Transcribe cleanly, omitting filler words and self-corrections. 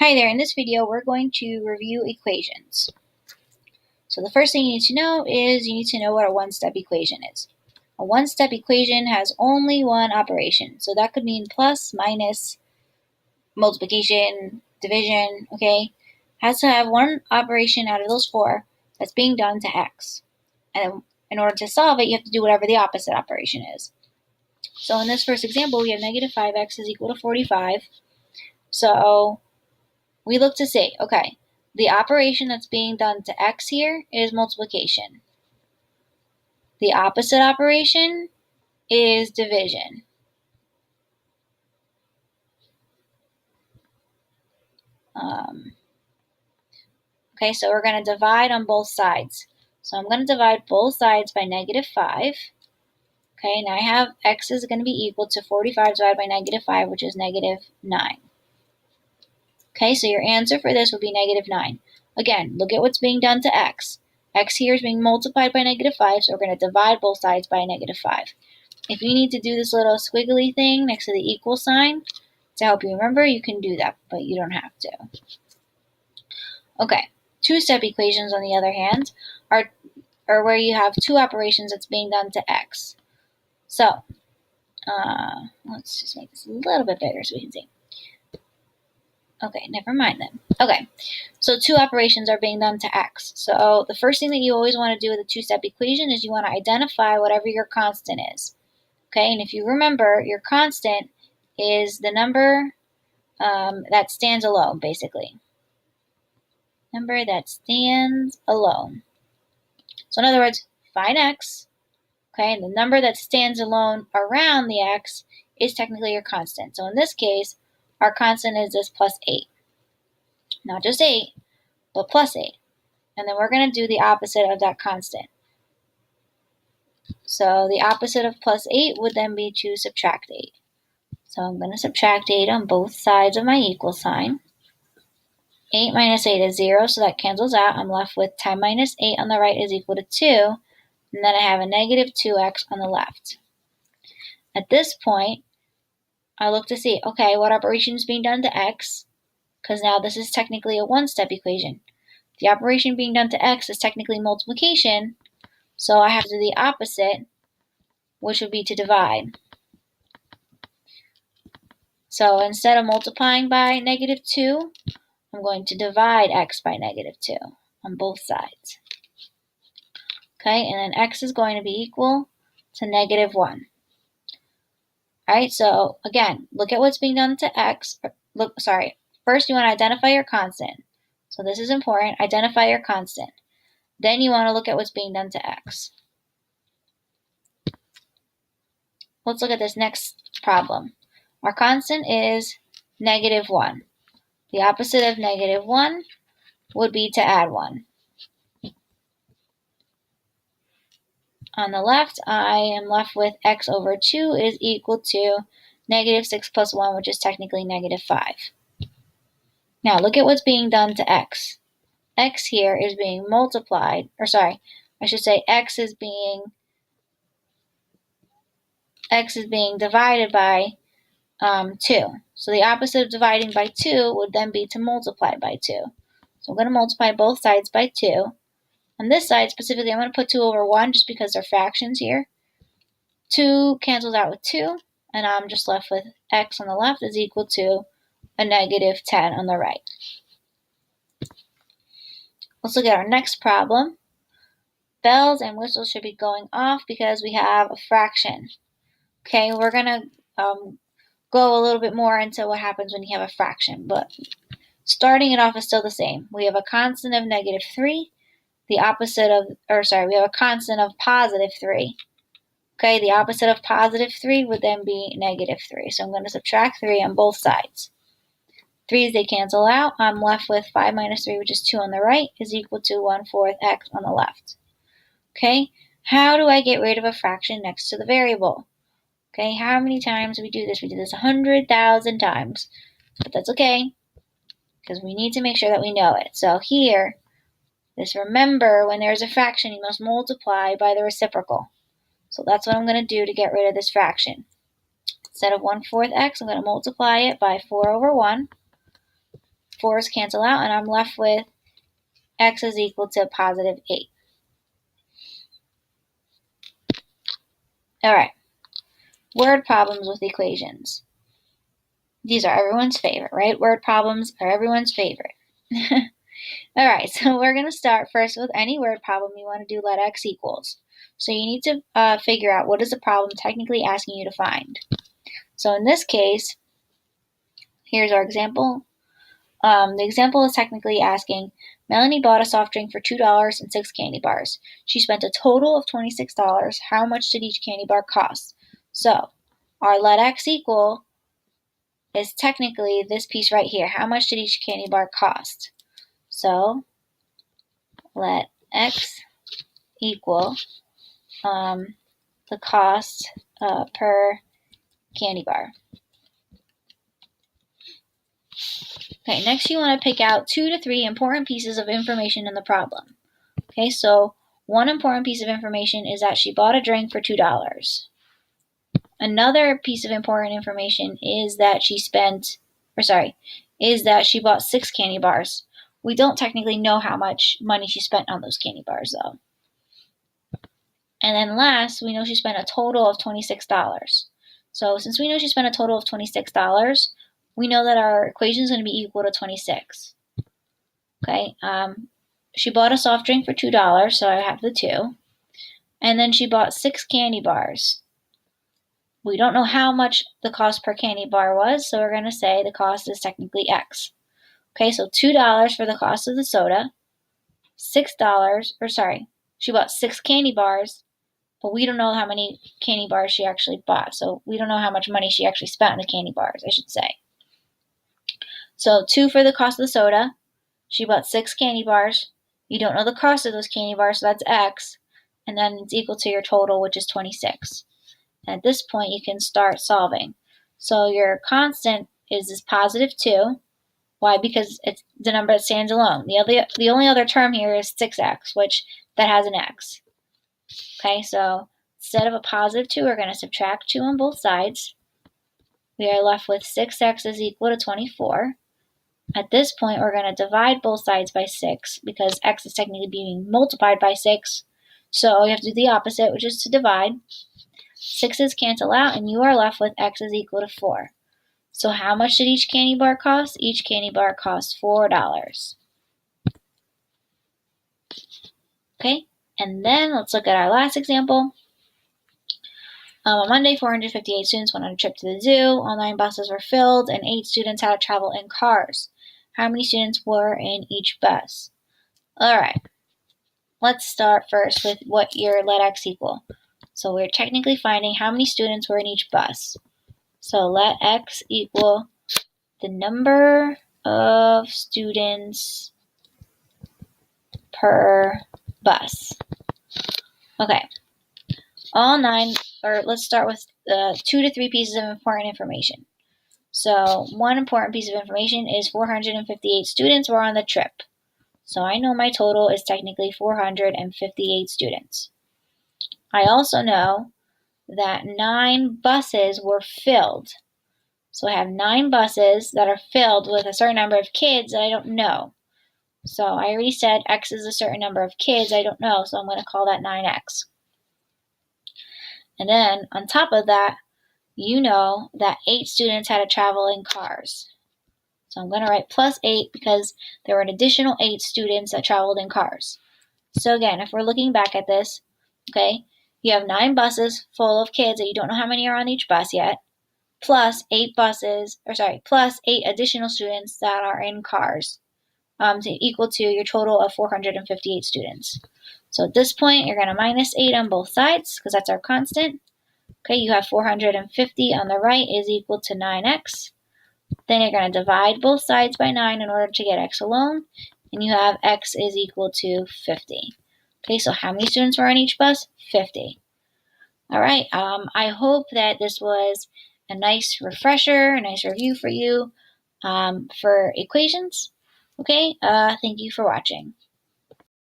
Hi there, in this video we're going to review equations. So the first thing you need to know is you need to know what a one-step equation is. A one-step equation has only one operation, so that could mean plus, minus, multiplication, division, okay? Has to have one operation out of those four that's being done to x. And in order to solve it, you have to do whatever the opposite operation is. So in this first example, we have negative 5x is equal to 45. So we look to see, okay, the operation that's being done to x here is multiplication. The opposite operation is division. Okay, so we're going to divide on both sides. So I'm going to divide both sides by negative 5. Okay, now I have x is going to be equal to 45 divided by negative 5, which is negative 9. Okay, so your answer for this would be negative 9. Again, look at what's being done to x. X here is being multiplied by negative 5, so we're going to divide both sides by negative 5. If you need to do this little squiggly thing next to the equal sign to help you remember, you can do that, but you don't have to. Okay, two-step equations, on the other hand, are where you have two operations that's being done to x. So, let's just make this a little bit bigger so we can see. Okay, never mind then. Okay, so two operations are being done to x. So the first thing that you always want to do with a two-step equation is you want to identify whatever your constant is. Okay, and if you remember, your constant is the number that stands alone, basically. Number that stands alone. So in other words, find x, okay, and the number that stands alone around the x is technically your constant. So in this case, our constant is this plus 8. Not just 8, but plus 8. And then we're going to do the opposite of that constant. So the opposite of plus 8 would then be to subtract 8. So I'm going to subtract 8 on both sides of my equal sign. 8 minus 8 is 0, so that cancels out. I'm left with 10 minus 8 on the right is equal to 2. And then I have a negative 2x on the left. At this point, I look to see, okay, what operation is being done to x? Because now this is technically a one-step equation. The operation being done to x is technically multiplication, so I have to do the opposite, which would be to divide. So instead of multiplying by negative 2, I'm going to divide x by negative 2 on both sides. Okay, and then x is going to be equal to negative 1. Alright, so again, look at what's being done to x. First you want to identify your constant. So this is important, identify your constant. Then you want to look at what's being done to x. Let's look at this next problem. Our constant is negative 1. The opposite of negative 1 would be to add 1. On the left, I am left with x over 2 is equal to negative 6 plus 1, which is technically negative 5. Now, look at what's being done to x. X here is being multiplied, x is being divided by 2. So the opposite of dividing by 2 would then be to multiply by 2. So I'm going to multiply both sides by 2. On this side specifically, I'm going to put 2 over 1 just because they're fractions here. 2 cancels out with 2, and I'm just left with x on the left is equal to a negative 10 on the right. Let's look at our next problem. Bells and whistles should be going off because we have a fraction. Okay, we're going to go a little bit more into what happens when you have a fraction, but starting it off is still the same. We have a constant of negative 3. We have a constant of positive 3. Okay, the opposite of positive 3 would then be negative 3. So I'm going to subtract 3 on both sides. 3's they cancel out. I'm left with 5 minus 3, which is 2 on the right, is equal to 1/4 x on the left. Okay, how do I get rid of a fraction next to the variable? Okay, how many times do we do this? We do this 100,000 times. But that's okay, because we need to make sure that we know it. So here, just remember, when there's a fraction, you must multiply by the reciprocal. So that's what I'm going to do to get rid of this fraction. Instead of 1/4 x, I'm going to multiply it by 4 over 1. 4's cancel out, and I'm left with x is equal to positive 8. All right, word problems with equations. These are everyone's favorite, right? Word problems are everyone's favorite. All right, so we're going to start first with any word problem you want to do let x equals. So you need to figure out what is the problem technically asking you to find. So in this case, here's our example. The example is technically asking, Melanie bought a soft drink for $2 and 6 candy bars. She spent a total of $26. How much did each candy bar cost? So our let x equal is technically this piece right here. How much did each candy bar cost? So let x equal the cost per candy bar. Okay, next you want to pick out 2 to 3 important pieces of information in the problem. Okay, so one important piece of information is that she bought a drink for $2. Another piece of important information is that she bought 6 candy bars. We don't technically know how much money she spent on those candy bars though. And then last, we know she spent a total of $26. So since we know she spent a total of $26, we know that our equation is going to be equal to 26. Okay, she bought a soft drink for $2, so I have the 2. And then she bought 6 candy bars. We don't know how much the cost per candy bar was, so we're going to say the cost is technically X. Okay, so $2 for the cost of the soda, she bought 6 candy bars, but we don't know how many candy bars she actually bought, so we don't know how much money she actually spent on the candy bars, I should say. So 2 for the cost of the soda, she bought 6 candy bars, you don't know the cost of those candy bars, so that's X, and then it's equal to your total, which is 26. And at this point, you can start solving. So your constant is this positive 2. Why? Because it's the number that stands alone. The only other term here is 6x, which that has an x. Okay, so instead of a positive 2, we're going to subtract 2 on both sides. We are left with 6x is equal to 24. At this point, we're going to divide both sides by 6 because x is technically being multiplied by 6. So you have to do the opposite, which is to divide. 6's cancel out, and you are left with x is equal to 4. So how much did each candy bar cost? Each candy bar cost $4. Okay, and then let's look at our last example. On Monday, 458 students went on a trip to the zoo. All 9 buses were filled, and 8 students had to travel in cars. How many students were in each bus? All right, let's start first with what your let x equal. So we're technically finding how many students were in each bus. So let x equal the number of students per bus. Okay, all 9, or let's start with 2 to 3 pieces of important information. So one important piece of information is 458 students were on the trip. So I know my total is technically 458 students. I also know that 9 buses were filled. So I have 9 buses that are filled with a certain number of kids that I don't know. So I already said x is a certain number of kids I don't know, so I'm going to call that 9x. And then on top of that, you know that 8 students had to travel in cars. So I'm going to write plus 8 because there were an additional 8 students that traveled in cars. So again, if we're looking back at this, okay, you have 9 buses full of kids that you don't know how many are on each bus yet, plus 8 additional students that are in cars, to equal to your total of 458 students. So at this point, you're going to minus 8 on both sides because that's our constant. Okay, you have 450 on the right is equal to 9x. Then you're going to divide both sides by 9 in order to get x alone, and you have x is equal to 50. Okay, so how many students were on each bus? 50. All right, I hope that this was a nice refresher, a nice review for you for equations. Okay, thank you for watching.